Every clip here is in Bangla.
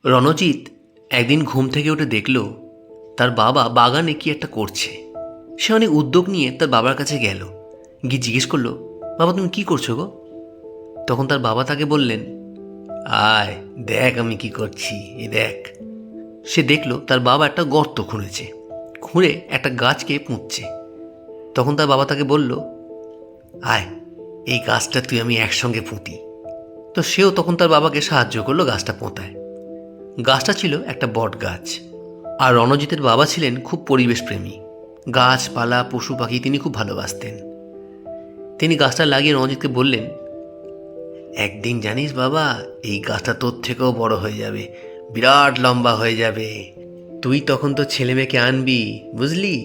রণজিৎ একদিন ঘুম থেকে উঠে দেখল তার বাবা বাগানে কি একটা করছে। সে অনেক উদ্যোগ নিয়ে তার বাবার কাছে গেল, গিয়ে জিজ্ঞেস করলো, বাবা তুমি কি করছো গো? তখন তার বাবা তাকে বললেন, আয় দেখ আমি কি করছি, এ দেখ। সে দেখলো তার বাবা একটা গর্ত খুঁড়েছে, খুঁড়ে একটা গাছকে পুঁতছে। তখন তার বাবা তাকে বলল, আয় এই গাছটা তুই আমি একসঙ্গে পুঁতি। তো সেও তখন তার বাবাকে সাহায্য করলো গাছটা পোঁতায়। গাছটা ছিল একটা বট গাছ। আর রণজিতের বাবা ছিলেন খুব পরিবেশপ্রেমী, গাছপালা পশু পাখি তিনি খুব ভালোবাসতেন। তিনি গাছটা লাগিয়ে রণজিৎকে বললেন, একদিন জানিস বাবা, এই গাছটা তোর থেকেও বড় হয়ে যাবে, বিরাট লম্বা হয়ে যাবে। তুই তখন তো ছেলে মেয়েকে আনবি, বুঝলি,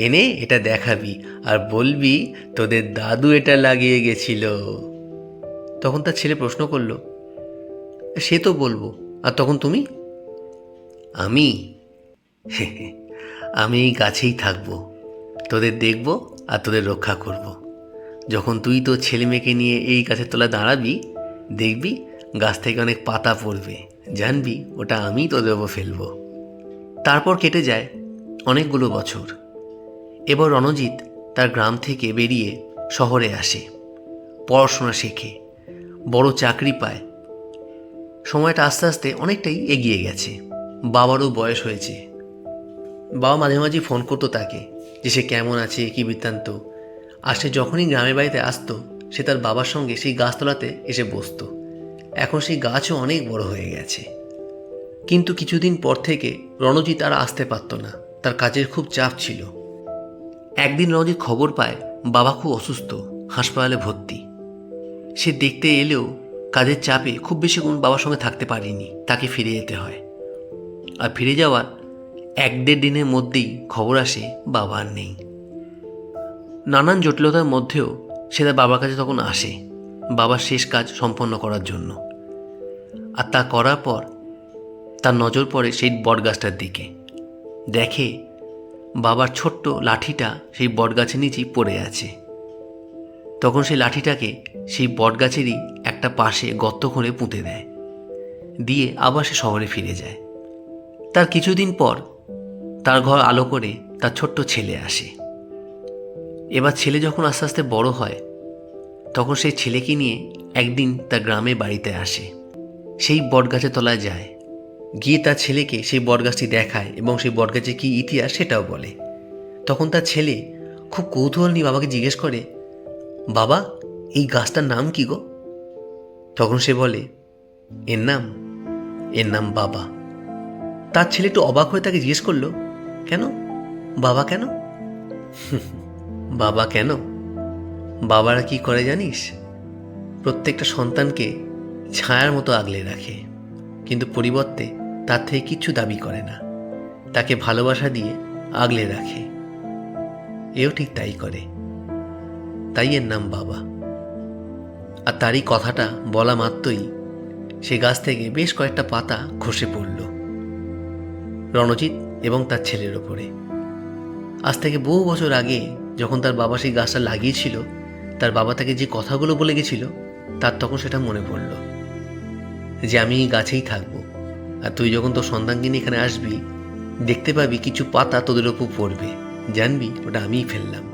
এনে এটা দেখাবি আর বলবি তোদের দাদু এটা লাগিয়ে গেছিল। তখন তার ছেলে প্রশ্ন করল, সে তো বলবো, আর তখন তুমি? আমি আমি এই গাছেই থাকবো, তোদের দেখব আর তোদের রক্ষা করব। যখন তুই তোর ছেলে মেয়েকে নিয়ে এই গাছের তলায় দাঁড়াবি, দেখবি গাছ থেকে অনেক পাতা পড়বে, জানবি ওটা আমি তোদের ওপর ফেলবো। তারপর কেটে যায় অনেকগুলো বছর। এবার রণজিৎ তার গ্রাম থেকে বেরিয়ে শহরে আসে, পড়াশোনা শেখে, বড় চাকরি পায়। সময়টা আস্তে আস্তে অনেকটাই এগিয়ে গেছে, বাবারও বয়স হয়েছে। বাবা মাঝে মাঝে ফোন করতো তাকে, যে সে কেমন আছে, কী বৃত্তান্ত। আর সে যখনই গ্রামের বাড়িতে আসতো, সে তার বাবার সঙ্গে সেই গাছতলাতে এসে বসতো। এখন সেই গাছও অনেক বড় হয়ে গেছে। কিন্তু কিছুদিন পর থেকে রণজিৎ আর আসতে পারত না, তার কাজের খুব চাপ ছিল। একদিন রণজিৎ খবর পায় বাবা খুব অসুস্থ, হাসপাতালে ভর্তি। সে দেখতে এলেও কাজের চাপে খুব বেশিক্ষণ বাবার সঙ্গে থাকতে পারেনি, তাকে ফিরে যেতে হয়। আর ফিরে যাওয়ার 1-1.5 দিনের মধ্যেই খবর আসে বাবা আর নেই। নানান জটিলতার মধ্যেও সে তার বাবার কাছে তখন আসে বাবার শেষ কাজ সম্পন্ন করার জন্য। আর তা করার পর তার নজর পড়ে সেই বটগাছটার দিকে। দেখে বাবার ছোট্ট লাঠিটা সেই বটগাছের নিচেই পড়ে আছে। তখন সেই লাঠিটাকে সেই বটগাছেরই একটা পাশে গর্ত খুঁড়ে পুঁতে দেয়, দিয়ে আবার সে শহরে ফিরে যায়। তার কিছুদিন পর তার ঘর আলো করে তার ছোট্ট ছেলে আসে। এবার ছেলে যখন আস্তে আস্তে বড় হয়, তখন সেই ছেলেকে নিয়ে একদিন তার গ্রামে বাড়িতে আসে। সেই বটগাছের তলায় যায়, গিয়ে তার ছেলেকে সেই বটগাছটি দেখায় এবং সেই বটগাছের কী ইতিহাস সেটাও বলে। তখন তার ছেলে খুব কৌতূহল নিয়ে বাবাকে জিজ্ঞেস করে, বাবা এই গাছটার নাম কি গো? তখন সে বলে, এর নাম বাবা। তার ছেলে একটু অবাক হয়ে তাকে জিজ্ঞেস করলো, কেন বাবা কেন? বাবা কেন? বাবারা কি করে জানিস? প্রত্যেকটা সন্তানকে ছায়ার মতো আগলে রাখে, কিন্তু পরিবর্তে তার থেকে কিচ্ছু দাবি করে না, তাকে ভালোবাসা দিয়ে আগলে রাখে। এও ঠিক তাই করে, তাই এর নাম বাবা। আর তারই কথাটা বলা মাত্রই সে গাছ থেকে বেশ কয়েকটা পাতা খসে পড়ল রণজিৎ এবং তার ছেলের ওপরে। আজ থেকে বহু বছর আগে যখন তার বাবা সেই গাছটা লাগিয়েছিল, তার বাবা তাকে যে কথাগুলো বলে গেছিল, তার তখন সেটা মনে পড়ল, যে আমি এই গাছেই থাকবো, আর তুই যখন তোর সন্তানকে নিয়ে এখানে আসবি, দেখতে পাবি কিছু পাতা তোদের ওপর পড়বে, জানবি ওটা আমিই ফেললাম।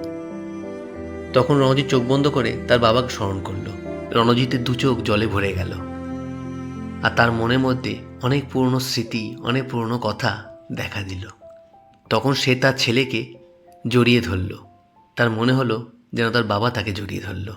তখন রণজিৎ চোখ বন্ধ করে তার বাবাকে স্মরণ করলো। রণজিতের 2 চোখ জলে ভরে গেল, আর তার মনের মধ্যে অনেক পুরনো স্মৃতি, অনেক পুরনো কথা দেখা দিল। তখন সে তার ছেলেকে জড়িয়ে ধরল, তার মনে হলো যেন তার বাবা তাকে জড়িয়ে ধরল।